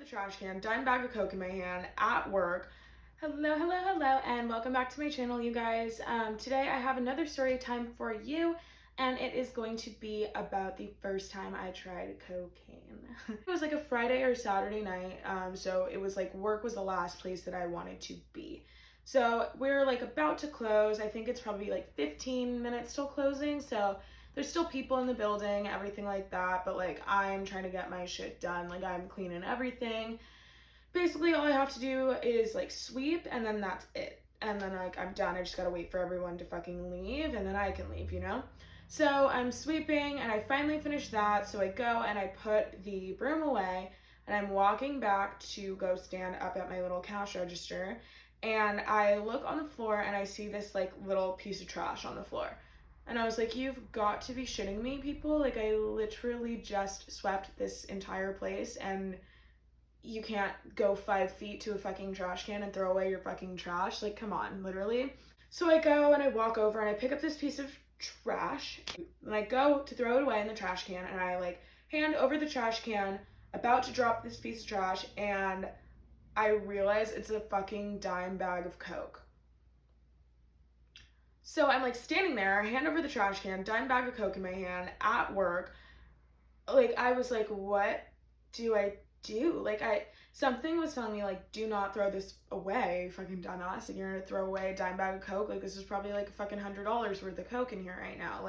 trash can, dime bag of Coke in my hand at work. Hello, and welcome back to my channel, you guys. Today I have another story time for you, and it is going to be about the first time I tried cocaine. It was like a Friday or Saturday night, so it was like work was the last place that I wanted to be. So we're like about to close. I think it's probably like 15 minutes till closing, so there's still people in the building, everything like that, but like I'm trying to get my shit done. Like I'm cleaning everything. Basically all I have to do is like sweep and then that's it. And then like I'm done. I just gotta wait for everyone to fucking leave and then I can leave, you know? So I'm sweeping and I finally finish that. So I go and I put the broom away and I'm walking back to go stand up at my little cash register. And I look on the floor and I see this like little piece of trash on the floor. And I was like, you've got to be shitting me, people. Like, I literally just swept this entire place and you can't go 5 feet to a fucking trash can and throw away your fucking trash. Like, come on, literally. So I go and I walk over and I pick up this piece of trash and I go to throw it away in the trash can and I like hand over the trash can, about to drop this piece of trash, and I realize it's a fucking dime bag of Coke. So I'm like standing there, hand over the trash can, dime bag of Coke in my hand at work. Like I was like, what do I do? Something was telling me like, do not throw this away, fucking dumbass. Like you're gonna throw away a dime bag of Coke. Like this is probably like a fucking $100 worth of Coke in here right now.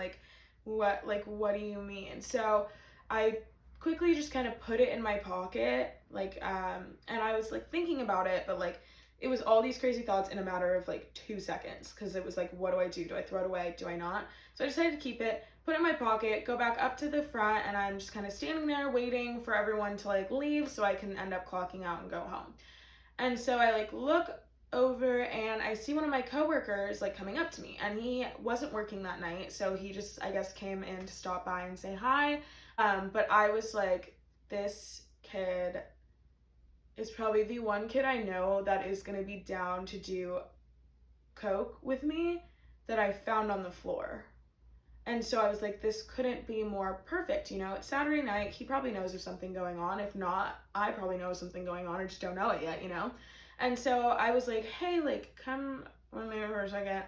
What do you mean? So I quickly just kind of put it in my pocket, and I was like thinking about it, but like it was all these crazy thoughts in a matter of like 2 seconds because it was like, what do I do? Do I throw it away? Do I not? So I decided to keep it, put it in my pocket, go back up to the front, and I'm just kind of standing there waiting for everyone to like leave so I can end up clocking out and go home. And so I like look over and I see one of my coworkers like coming up to me, and he wasn't working that night, so he just I guess came in to stop by and say hi. But I was like, this kid is probably the one kid I know that is gonna be down to do coke with me that I found on the floor. And so I was like, this couldn't be more perfect, you know? It's Saturday night. He probably knows there's something going on. If not, I probably know something going on. I just don't know it yet, you know? And so I was like, hey, like, come with me for a second.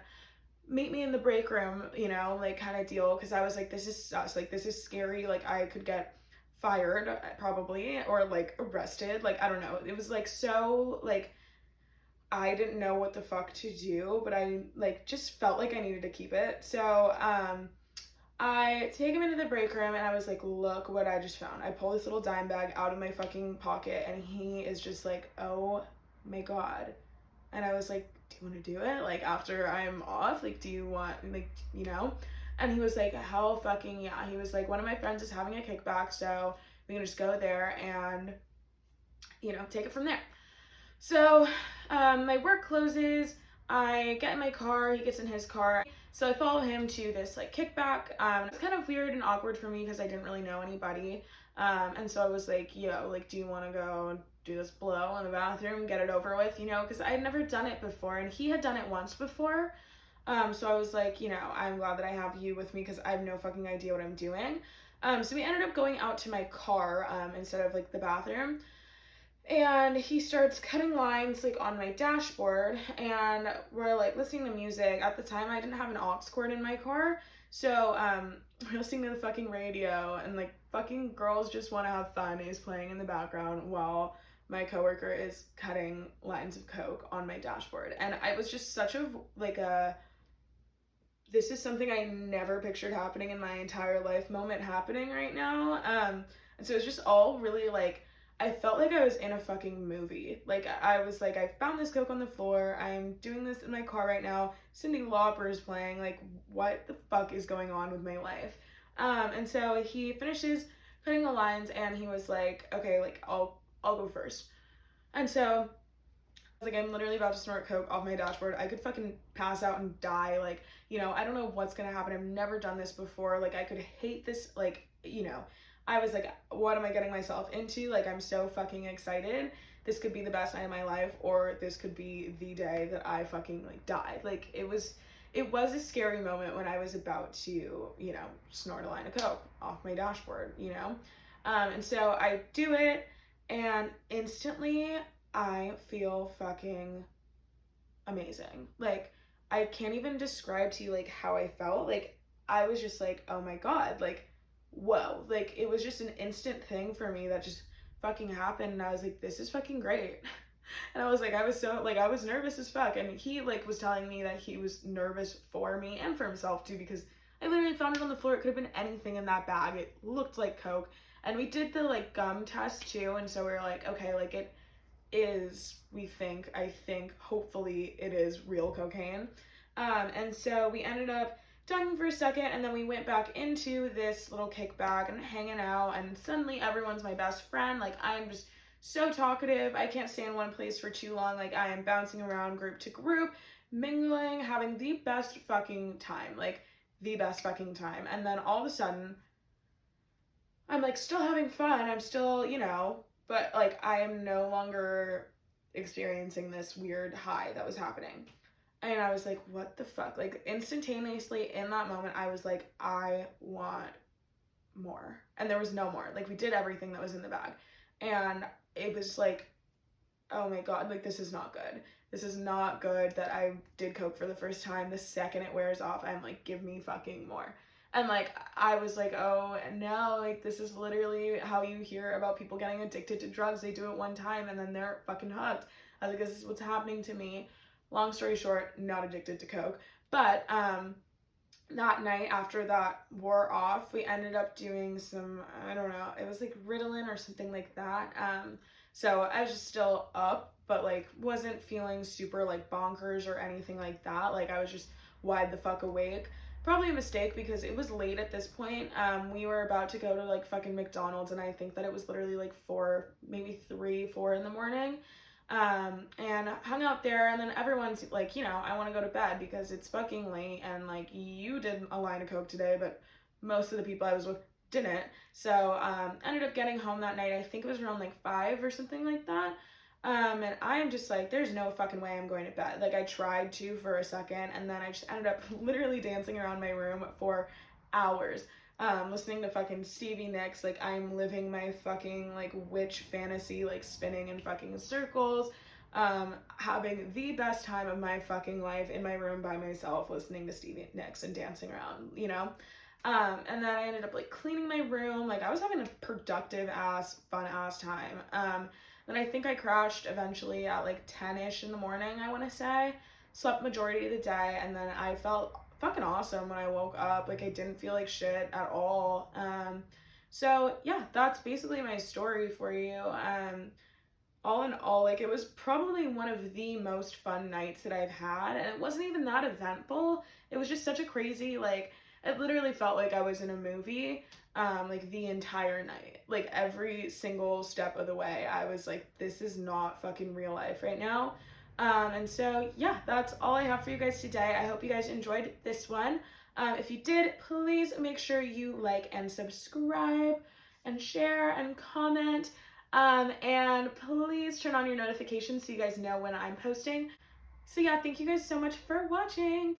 Meet me in the break room, you know, like kind of deal. Because I was like, this is sus. Like, this is scary. Like, I could get fired probably or like arrested. Like, I don't know. It was like so, like, I didn't know what the fuck to do, but I like just felt like I needed to keep it. So, I take him into the break room and I was like, look what I just found. I pull this little dime bag out of my fucking pocket and he is just like, oh my God. And I was like, do you want to do it? Like after I'm off, like, do you want, like, you know? And he was like, hell fucking yeah. He was like, one of my friends is having a kickback, so we can just go there and, you know, take it from there. So my work closes. I get in my car. He gets in his car. So I follow him to this like kickback. It's kind of weird and awkward for me because I didn't really know anybody. And so I was like, yo, like, do you want to go and do this blow in the bathroom, get it over with, you know? Because I had never done it before and he had done it once before. So I was like, you know, I'm glad that I have you with me because I have no fucking idea what I'm doing. So we ended up going out to my car instead of like the bathroom. And he starts cutting lines like on my dashboard and we're like listening to music. At the time I didn't have an aux cord in my car, so we're listening to the fucking radio and like fucking Girls Just Want to Have Fun is playing in the background while my coworker is cutting lines of coke on my dashboard. And I was just such a like a this is something I never pictured happening in my entire life moment happening right now. And so it's just all really like I felt like I was in a fucking movie. Like I was like, I found this coke on the floor. I'm doing this in my car right now. Cyndi Lauper is playing. Like, what the fuck is going on with my life? And so he finishes cutting the lines, and he was like, okay, like I'll go first. And so like I'm literally about to snort coke off my dashboard. I could fucking pass out and die. Like, you know, I don't know what's gonna happen. I've never done this before. Like I could hate this, like, you know. I was like, what am I getting myself into? Like, I'm so fucking excited. This could be the best night of my life, or this could be the day that I fucking like died. Like it was a scary moment when I was about to, you know, snort a line of coke off my dashboard, you know? And so I do it And instantly I feel fucking amazing. Like, I can't even describe to you like how I felt. Like, I was just like, oh my God, like, whoa. Like, it was just an instant thing for me that just fucking happened. And I was like, this is fucking great. And I was like, I was so, like, I was nervous as fuck. And he, like, was telling me that he was nervous for me and for himself too, because I literally found it on the floor. It could have been anything in that bag. It looked like Coke. And we did the, like, gum test too. And so we were like, okay, like, it is, I think, hopefully it is real cocaine. And so we ended up talking for a second, and then we went back into this little kickback and hanging out, and suddenly everyone's my best friend. Like, I'm just so talkative. I can't stay in one place for too long. Like, I am bouncing around group to group, mingling, having the best fucking time. Like, the best fucking time. And then all of a sudden, I'm like still having fun. I'm still, but like I am no longer experiencing this weird high that was happening. And I was like, what the fuck? Like instantaneously in that moment, I was like, I want more. And there was no more. Like we did everything that was in the bag. And it was like, oh my God, like this is not good. This is not good that I did Coke for the first time. The second it wears off, I'm like, give me fucking more. And like, I was like, oh no, like this is literally how you hear about people getting addicted to drugs. They do it one time and then they're fucking hooked. I was like, this is what's happening to me. Long story short, not addicted to Coke. But that night after that wore off, we ended up doing some, I don't know, it was like Ritalin or something like that. So I was just still up, but like wasn't feeling super like bonkers or anything like that. Like I was just wide the fuck awake. Probably a mistake because it was late at this point. We were about to go to like fucking McDonald's, and I think that it was literally like 4, maybe 3, 4 in the morning. And hung out there, and then everyone's like, I want to go to bed because it's fucking late, and like you did a line of Coke today, but most of the people I was with didn't. So ended up getting home that night. I think it was around like 5 or something like that. And I'm just like, there's no fucking way I'm going to bed. Like I tried to for a second, and then I just ended up literally dancing around my room for hours. Listening to fucking Stevie Nicks, like I'm living my fucking like witch fantasy, like spinning in fucking circles, having the best time of my fucking life in my room by myself, listening to Stevie Nicks and dancing around. And then I ended up like cleaning my room, like I was having a productive ass, fun ass time. Then I think I crashed eventually at like 10-ish in the morning, I want to say. Slept majority of the day, and then I felt fucking awesome when I woke up. Like I didn't feel like shit at all. So yeah, that's basically my story for you. All in all, like it was probably one of the most fun nights that I've had, and it wasn't even that eventful. It was just such a crazy, like it literally felt like I was in a movie. Like the entire night, like every single step of the way, I was like, this is not fucking real life right now. And so yeah, that's all I have for you guys today. I hope you guys enjoyed this one. If you did, please make sure you like and subscribe and share and comment. And please turn on your notifications so you guys know when I'm posting. So yeah, thank you guys so much for watching.